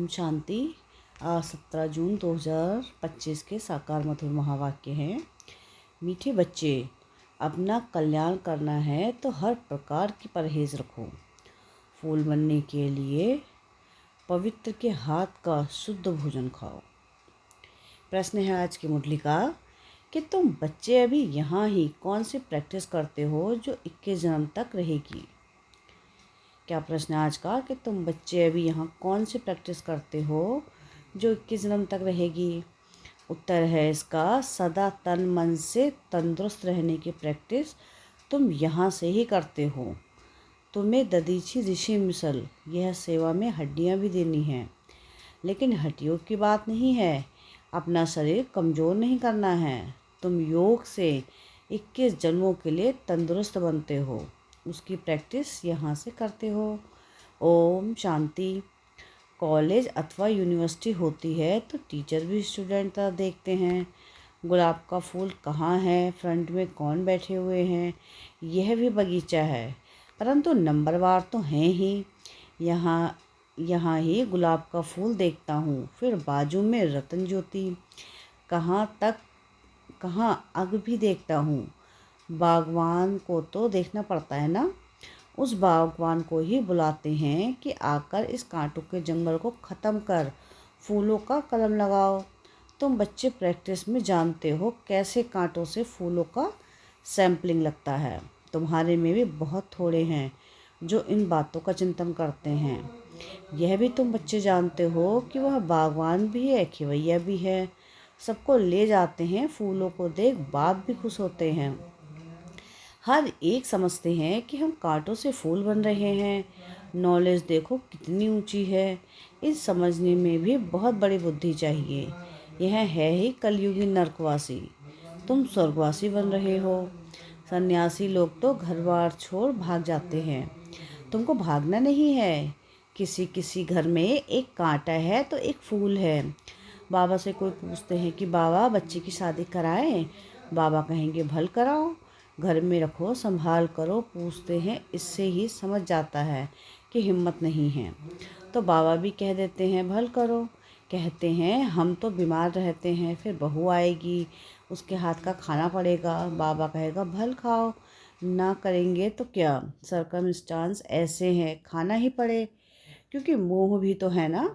ओम शांति। आज 17 जून 2025 के साकार मधुर महावाक्य हैं। मीठे बच्चे, अपना कल्याण करना है तो हर प्रकार की परहेज रखो। फूल बनने के लिए पवित्र के हाथ का शुद्ध भोजन खाओ। प्रश्न है आज की मुरली का कि तुम बच्चे अभी यहाँ ही कौन सी प्रैक्टिस करते हो जो 21 जन्म तक रहेगी। क्या प्रश्न है आज का कि तुम बच्चे अभी यहाँ कौन सी प्रैक्टिस करते हो जो 21 जन्म तक रहेगी। उत्तर है इसका सदा तन मन से तंदुरुस्त रहने की प्रैक्टिस तुम यहाँ से ही करते हो। तुम्हें ददीची ऋषि मिसल यह सेवा में हड्डियाँ भी देनी हैं, लेकिन हड्डियों की बात नहीं है। अपना शरीर कमज़ोर नहीं करना है। तुम योग से 21 जन्मों के लिए तंदुरुस्त बनते हो, उसकी प्रैक्टिस यहाँ से करते हो। ओम शांति। कॉलेज अथवा यूनिवर्सिटी होती है तो टीचर भी स्टूडेंट तरह देखते हैं। गुलाब का फूल कहाँ है, फ्रंट में कौन बैठे हुए हैं, यह भी बगीचा है, परंतु नंबरवार तो हैं ही। यहाँ ही गुलाब का फूल देखता हूँ, फिर बाजू में रतन ज्योति, कहाँ अग भी देखता हूँ। बागवान को तो देखना पड़ता है ना। उस बागवान को ही बुलाते हैं कि आकर इस कांटों के जंगल को ख़त्म कर फूलों का कलम लगाओ। तुम बच्चे प्रैक्टिस में जानते हो कैसे कांटों से फूलों का सैम्पलिंग लगता है। तुम्हारे में भी बहुत थोड़े हैं जो इन बातों का चिंतन करते हैं। यह भी तुम बच्चे जानते हो कि वह बागवान भी है, खिवैया भी है। सबको ले जाते हैं, फूलों को देख बाप भी खुश होते हैं। हर एक समझते हैं कि हम कांटों से फूल बन रहे हैं। नॉलेज देखो कितनी ऊंची है। इस समझने में भी बहुत बड़ी बुद्धि चाहिए। यह है ही कलयुगी नरकवासी। तुम स्वर्गवासी बन रहे हो। सन्यासी लोग तो घर बार छोड़ भाग जाते हैं। तुमको भागना नहीं है। किसी किसी घर में एक कांटा है तो एक फूल है। बाबा से कोई पूछते हैं कि बाबा बच्चे की शादी कराएं। बाबा कहेंगे भल कराओ, घर में रखो, संभाल करो। पूछते हैं, इससे ही समझ जाता है कि हिम्मत नहीं है। तो बाबा भी कह देते हैं भल करो। कहते हैं हम तो बीमार रहते हैं, फिर बहू आएगी, उसके हाथ का खाना पड़ेगा। बाबा कहेगा भल खाओ। ना करेंगे तो क्या, सर्कमस्टांस ऐसे हैं, खाना ही पड़े, क्योंकि मोह भी तो है ना।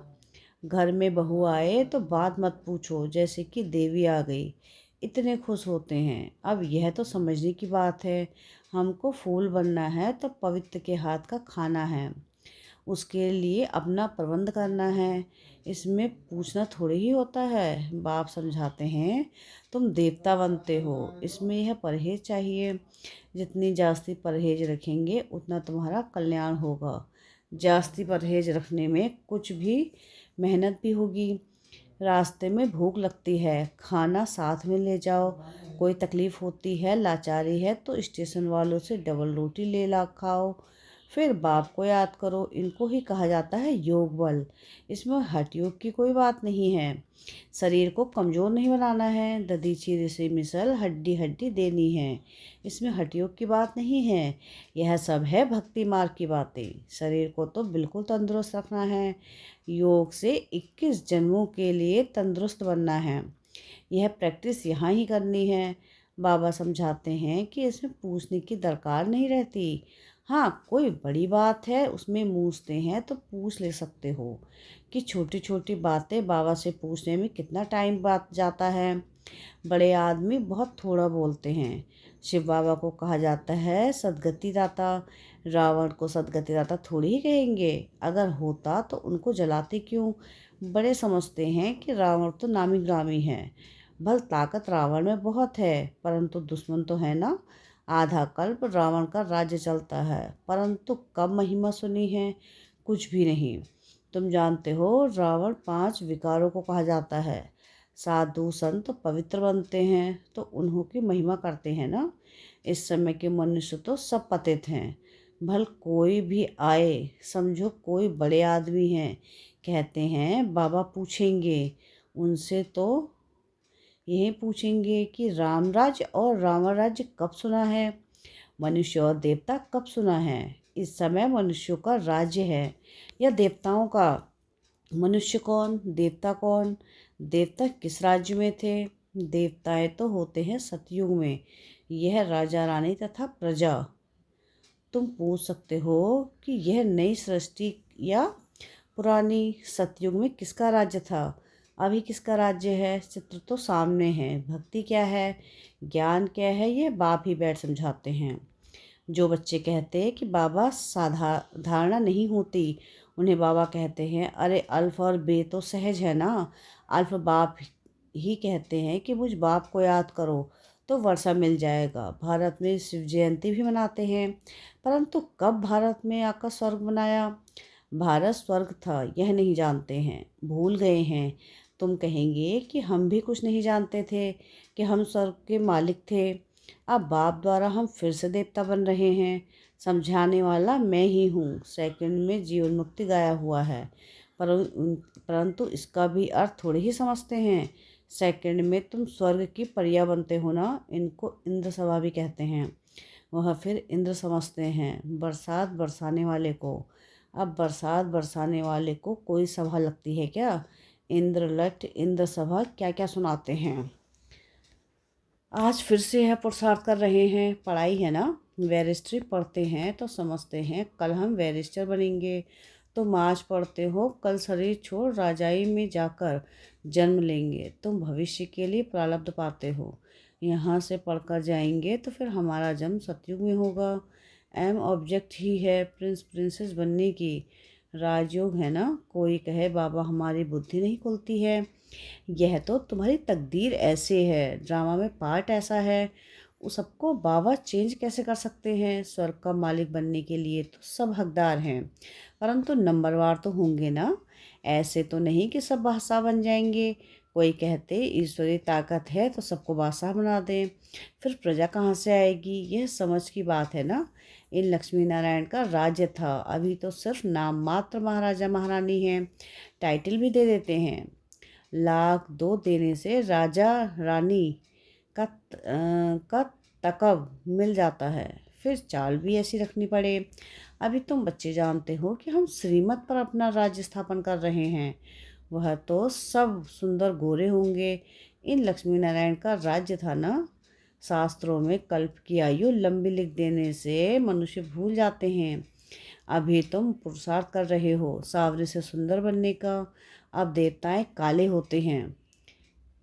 घर में बहू आए तो बात मत पूछो, जैसे कि देवी आ गई, इतने खुश होते हैं। अब यह तो समझने की बात है। हमको फूल बनना है तो पवित्र के हाथ का खाना है, उसके लिए अपना प्रबंध करना है। इसमें पूछना थोड़ी ही होता है। बाप समझाते हैं तुम देवता बनते हो, इसमें यह परहेज चाहिए। जितनी जास्ती परहेज रखेंगे उतना तुम्हारा कल्याण होगा। जास्ती परहेज रखने में कुछ भी मेहनत भी होगी। रास्ते में भूख लगती है, खाना साथ में ले जाओ। कोई तकलीफ़ होती है, लाचारी है, तो स्टेशन वालों से डबल रोटी ले ला खाओ। फिर बाप को याद करो। इनको ही कहा जाता है योग बल। इसमें हठ योग की कोई बात नहीं है। शरीर को कमज़ोर नहीं बनाना है। दधीची ऋषि मिसल हड्डी हड्डी देनी है। इसमें हठ योग की बात नहीं है। यह सब है भक्ति मार्ग की बातें। शरीर को तो बिल्कुल तंदुरुस्त रखना है। योग से 21 जन्मों के लिए तंदुरुस्त बनना है। यह प्रैक्टिस यहाँ ही करनी है। बाबा समझाते हैं कि इसमें पूछने की दरकार नहीं रहती। हाँ, कोई बड़ी बात है उसमें पूछते हैं तो पूछ ले सकते हो कि छोटी छोटी बातें बाबा से पूछने में कितना टाइम बात जाता है। बड़े आदमी बहुत थोड़ा बोलते हैं। शिव बाबा को कहा जाता है सदगति दाता। रावण को सदगति दाता थोड़ी ही कहेंगे। अगर होता तो उनको जलाते क्यों। बड़े समझते हैं कि रावण तो नामी ग्रामी है। भल ताकत रावण में बहुत है, परंतु दुश्मन तो है ना। आधा कल्प रावण का राज्य चलता है, परंतु कब महिमा सुनी है, कुछ भी नहीं। तुम जानते हो रावण 5 विकारों को कहा जाता है। साधु संत पवित्र बनते हैं तो उन्हों की महिमा करते हैं ना। इस समय के मनुष्य तो सब पतित हैं। भल कोई भी आए, समझो कोई बड़े आदमी हैं, कहते हैं बाबा पूछेंगे उनसे, तो यही पूछेंगे कि राम राज्य और रावण राज्य कब सुना है, मनुष्य और देवता कब सुना है। इस समय मनुष्यों का राज्य है या देवताओं का। मनुष्य कौन, देवता कौन? देवता किस राज्य में थे? देवताएं तो होते हैं सतयुग में, यह राजा रानी तथा प्रजा। तुम पूछ सकते हो कि यह नई सृष्टि या पुरानी? सतयुग में किसका राज्य था, अभी किसका राज्य है? चित्र तो सामने है। भक्ति क्या है, ज्ञान क्या है, यह बाप ही बैठ समझाते हैं। जो बच्चे कहते हैं कि बाबा धारणा नहीं होती, उन्हें बाबा कहते हैं, अरे अल्फ और बे तो सहज है ना। अल्फ बाप ही कहते हैं कि मुझ बाप को याद करो तो वर्षा मिल जाएगा। भारत में शिव जयंती भी मनाते हैं, परंतु कब भारत में आकर स्वर्ग बनाया? भारत स्वर्ग था यह नहीं जानते हैं, भूल गए हैं। तुम कहेंगे कि हम भी कुछ नहीं जानते थे कि हम स्वर्ग के मालिक थे। अब बाप द्वारा हम फिर से देवता बन रहे हैं। समझाने वाला मैं ही हूँ। सेकंड में जीवन मुक्ति गाया हुआ है, परंतु इसका भी अर्थ थोड़े ही समझते हैं। सेकंड में तुम स्वर्ग की परियां बनते हो ना, इनको इंद्र सभा भी कहते हैं। वह फिर इंद्र समझते हैं बरसात बरसाने वाले को। अब बरसात बरसाने वाले को कोई सभा लगती है क्या? इंद्र लठ इंद्र सभा क्या क्या सुनाते हैं। आज फिर से यह पुरुषार्थ कर रहे हैं, पढ़ाई है ना। बैरिस्ट्री पढ़ते हैं तो समझते हैं कल हम बैरिस्टर बनेंगे। तुम आज पढ़ते हो, कल शरीर छोड़ राजाई में जाकर जन्म लेंगे। तुम भविष्य के लिए प्रारब्ध पाते हो। यहाँ से पढ़कर जाएंगे तो फिर हमारा जन्म सतयुग में होगा। एम ऑब्जेक्ट ही है प्रिंस प्रिंसेस बनने की। राजयोग है ना। कोई कहे बाबा हमारी बुद्धि नहीं खुलती है। यह तो तुम्हारी तकदीर ऐसे है, ड्रामा में पार्ट ऐसा है। उस सबको बाबा चेंज कैसे कर सकते हैं? स्वर्ग का मालिक बनने के लिए तो सब हकदार हैं, परंतु नंबरवार तो होंगे ना। ऐसे तो नहीं कि सब बादशाह बन जाएंगे। कोई कहते ईश्वरी ताकत है तो सबको बादशाह बना दें, फिर प्रजा कहाँ से आएगी? यह समझ की बात है ना। इन लक्ष्मी नारायण का राज्य था, अभी तो सिर्फ नाम मात्र महाराजा महारानी हैं। टाइटल भी दे देते हैं। लाख दो देने से राजा रानी का तकब मिल जाता है, फिर चाल भी ऐसी रखनी पड़े। अभी तुम बच्चे जानते हो कि हम श्रीमत पर अपना राज्य स्थापन कर रहे हैं। वह तो सब सुंदर गोरे होंगे। इन लक्ष्मी नारायण का राज्य था ना। शास्त्रों में कल्प की आयु लंबी लिख देने से मनुष्य भूल जाते हैं। अभी तुम पुरुषार्थ कर रहे हो सांवरे से सुंदर बनने का। अब देवताएं काले होते हैं।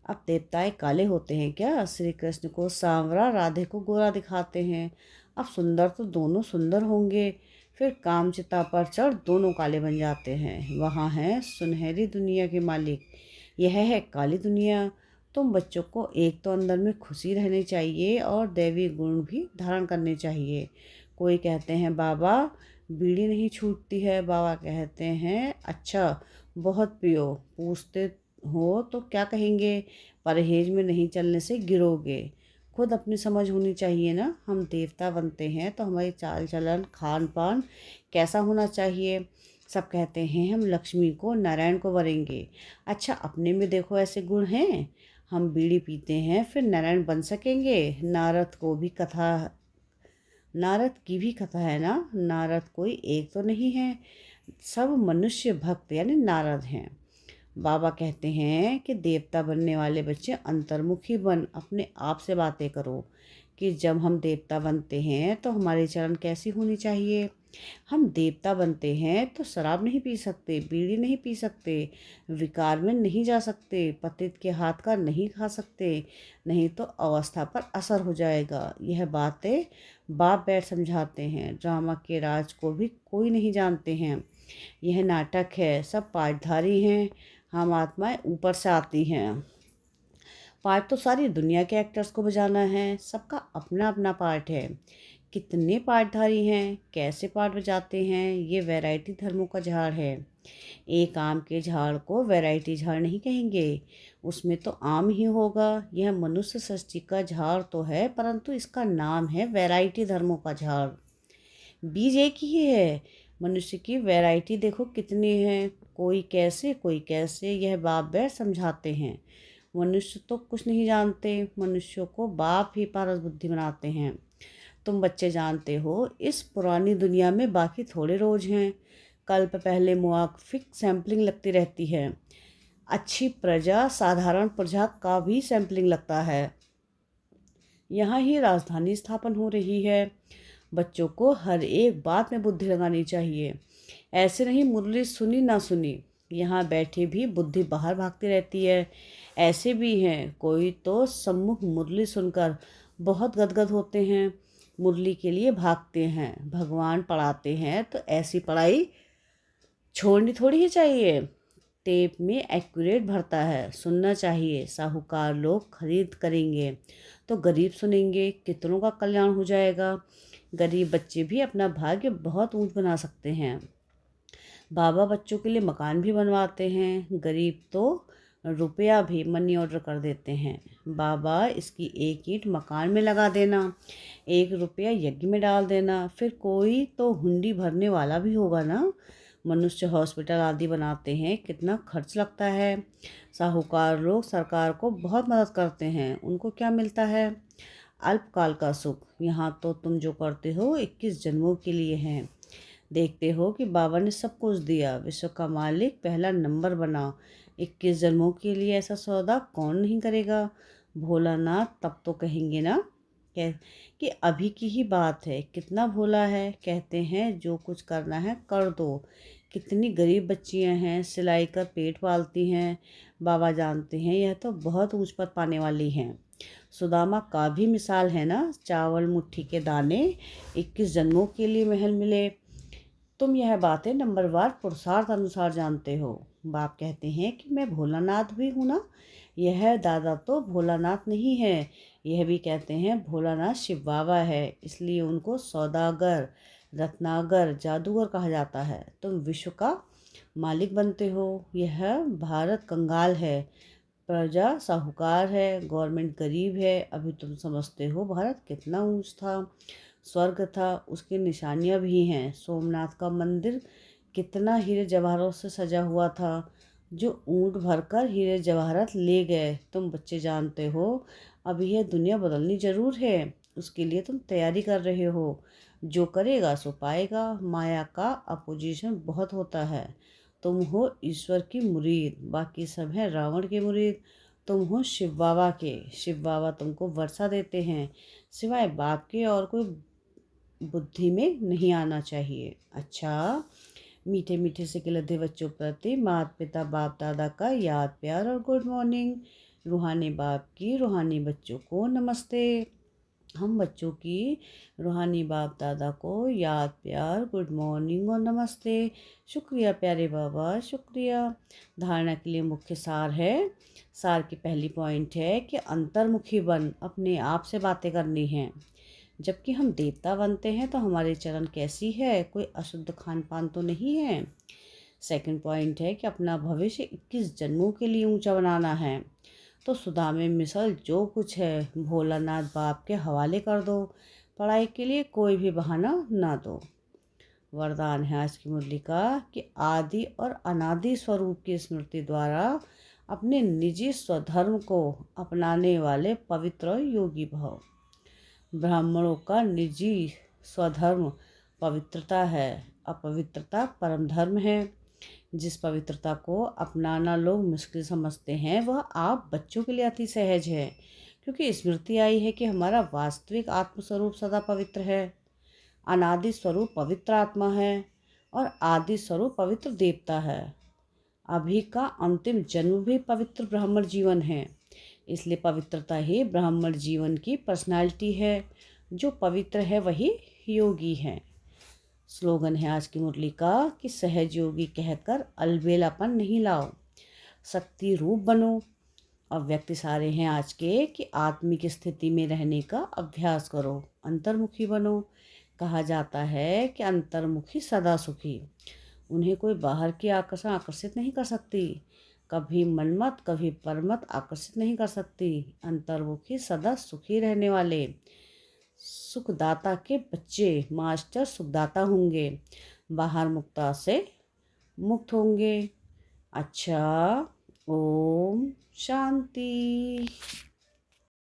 अब देवताएं काले होते हैं क्या? श्री कृष्ण को सांवरा, राधे को गोरा दिखाते हैं। अब सुंदर तो दोनों सुंदर होंगे, फिर कामचिता पर चढ़ दोनों काले बन जाते हैं। वहाँ है सुनहरी दुनिया के मालिक, यह है काली दुनिया। तुम बच्चों को एक तो अंदर में खुशी रहनी चाहिए और दैवी गुण भी धारण करने चाहिए। कोई कहते हैं बाबा बीड़ी नहीं छूटती है। बाबा कहते हैं अच्छा बहुत पियो। पूछते हो तो क्या कहेंगे? परहेज में नहीं चलने से गिरोगे। खुद अपनी समझ होनी चाहिए ना। हम देवता बनते हैं तो हमारी चाल चलन खान पान कैसा होना चाहिए? सब कहते हैं हम लक्ष्मी को नारायण को वरेंगे। अच्छा अपने में देखो ऐसे गुण हैं। हम बीड़ी पीते हैं फिर नारायण बन सकेंगे? नारद की भी कथा है ना। नारद कोई एक तो नहीं है, सब मनुष्य भक्त यानी नारद हैं। बाबा कहते हैं कि देवता बनने वाले बच्चे अंतर्मुखी बन अपने आप से बातें करो कि जब हम देवता बनते हैं तो हमारे चरण कैसी होनी चाहिए। हम देवता बनते हैं तो शराब नहीं पी सकते, बीड़ी नहीं पी सकते, विकार में नहीं जा सकते, पतित के हाथ का नहीं खा सकते, नहीं तो अवस्था पर असर हो जाएगा। यह बातें बाप बैठ समझाते हैं। ड्रामा के राज को भी कोई नहीं जानते हैं। यह नाटक है, सब पाठधारी हैं। हम आत्माएं ऊपर से आती हैं। पार्ट तो सारी दुनिया के एक्टर्स को बजाना है, सबका अपना अपना पार्ट है। कितने पार्टधारी हैं, कैसे पार्ट बजाते हैं, ये वैरायटी धर्मों का झाड़ है। एक आम के झाड़ को वैरायटी झाड़ नहीं कहेंगे, उसमें तो आम ही होगा। यह मनुष्य सृष्टि का झाड़ तो है, परंतु इसका नाम है वैरायटी धर्मों का झाड़। बीज एक ही है। मनुष्य की वैरायटी देखो कितनी है, कोई कैसे कोई कैसे। यह बाप बैठ समझाते हैं। मनुष्य तो कुछ नहीं जानते, मनुष्यों को बाप ही पारस बुद्धि बनाते हैं। तुम बच्चे जानते हो इस पुरानी दुनिया में बाकी थोड़े रोज हैं। कल्प पहले मुआफिक सैंपलिंग लगती रहती है। अच्छी प्रजा साधारण प्रजा का भी सैंपलिंग लगता है। यहाँ ही राजधानी स्थापन हो रही है। बच्चों को हर एक बात में बुद्धि लगानी चाहिए। ऐसे नहीं मुरली सुनी ना सुनी, यहाँ बैठे भी बुद्धि बाहर भागती रहती है। ऐसे भी हैं, कोई तो सम्मुख मुरली सुनकर बहुत गदगद होते हैं, मुरली के लिए भागते हैं। भगवान पढ़ाते हैं तो ऐसी पढ़ाई छोड़नी थोड़ी ही चाहिए। टेप में एक्यूरेट भरता है, सुनना चाहिए। साहूकार लोग खरीद करेंगे तो गरीब सुनेंगे, कितनों का कल्याण हो जाएगा। गरीब बच्चे भी अपना भाग्य बहुत ऊंच बना सकते हैं। बाबा बच्चों के लिए मकान भी बनवाते हैं। गरीब तो रुपया भी मनी ऑर्डर कर देते हैं। बाबा इसकी एक ईंट मकान में लगा देना, 1 रुपया यज्ञ में डाल देना, फिर कोई तो हुंडी भरने वाला भी होगा ना। मनुष्य हॉस्पिटल आदि बनाते हैं, कितना खर्च लगता है। साहूकार लोग सरकार को बहुत मदद करते हैं, उनको क्या मिलता है? अल्पकाल का सुख। यहाँ तो तुम जो करते हो 21 जन्मों के लिए हैं। देखते हो कि बाबा ने सब कुछ दिया, विश्व का मालिक पहला नंबर बना। 21 जन्मों के लिए ऐसा सौदा कौन नहीं करेगा? भोलानाथ तब तो कहेंगे ना कि अभी की ही बात है, कितना भोला है। कहते हैं जो कुछ करना है कर दो। कितनी गरीब बच्चियां हैं, सिलाई कर पेट पालती हैं। बाबा जानते हैं यह तो बहुत ऊंच पद पाने वाली हैं। सुदामा का भी मिसाल है ना, चावल मुट्ठी के दाने, 21 जन्मों के लिए महल मिले। तुम यह बातें नंबरवार पुरुषार्थ अनुसार जानते हो। बाप कहते हैं कि मैं भोलानाथ भी हूँ ना। यह दादा तो भोलानाथ नहीं है, यह भी कहते हैं भोलानाथ शिव बाबा है, इसलिए उनको सौदागर, रत्नागर, जादूगर कहा जाता है। तुम विश्व का मालिक बनते हो। यह भारत कंगाल है, प्रजा साहूकार है, गवर्नमेंट गरीब है। अभी तुम समझते हो भारत कितना ऊंच था, स्वर्ग था, उसकी निशानियां भी हैं। सोमनाथ का मंदिर कितना हीरे जवाहरों से सजा हुआ था, जो ऊंट भरकर हीरे जवाहरात ले गए। तुम बच्चे जानते हो अभी यह दुनिया बदलनी जरूर है, उसके लिए तुम तैयारी कर रहे हो। जो करेगा सो पाएगा। माया का अपोजिशन बहुत होता है। तुम हो ईश्वर की मुरीद, बाकी सब हैं रावण के मुरीद। तुम हो शिव बाबा के, शिव बाबा तुमको वर्षा देते हैं। सिवाय बाप के और कोई बुद्धि में नहीं आना चाहिए। अच्छा, मीठे मीठे से खिलते बच्चों प्रति माता पिता बाप दादा का याद प्यार और गुड मॉर्निंग। रूहानी बाप की रूहानी बच्चों को नमस्ते। हम बच्चों की रूहानी बाप दादा को याद प्यार गुड मॉर्निंग और नमस्ते। शुक्रिया प्यारे बाबा, शुक्रिया। धारणा के लिए मुख्य सार है। सार की पहली पॉइंट है कि अंतर्मुखी बन, अपने आप से बातें करनी हैं। जबकि हम देवता बनते हैं तो हमारी चरण कैसी है, कोई अशुद्ध खान पान तो नहीं है। सेकंड पॉइंट है कि अपना भविष्य 21 जन्मों के लिए ऊंचा बनाना है। तो सुधा में मिसल जो कुछ है भोलानाथ बाप के हवाले कर दो। पढ़ाई के लिए कोई भी बहाना ना दो। वरदान है आज की मुरली का कि आदि और अनादि स्वरूप की स्मृति द्वारा अपने निजी स्वधर्म को अपनाने वाले पवित्र योगी भव। ब्राह्मणों का निजी स्वधर्म पवित्रता है, अपवित्रता परम धर्म है। जिस पवित्रता को अपनाना लोग मुश्किल समझते हैं वह आप बच्चों के लिए अति सहज है, क्योंकि स्मृति आई है कि हमारा वास्तविक आत्मस्वरूप सदा पवित्र है। अनादि स्वरूप पवित्र आत्मा है और आदि स्वरूप पवित्र देवता है। अभी का अंतिम जन्म भी पवित्र ब्राह्मण जीवन है, इसलिए पवित्रता ही ब्राह्मण जीवन की पर्सनालिटी है। जो पवित्र है वही योगी है। स्लोगन है आज की मुरली का कि सहज योगी कहकर अलबेलापन नहीं लाओ, शक्ति रूप बनो। अब व्यक्ति सारे हैं आज के कि आत्मिक स्थिति में रहने का अभ्यास करो, अंतर्मुखी बनो। कहा जाता है कि अंतर्मुखी सदा सुखी। उन्हें कोई बाहर की आकर्षण आकर्षित नहीं कर सकती, कभी मनमत कभी परमत आकर्षित नहीं कर सकती। अंतर्मुखी सदा सुखी रहने वाले सुखदाता के बच्चे मास्टर सुखदाता होंगे, बाहर मुक्ता से मुक्त होंगे। अच्छा, ओम शांति।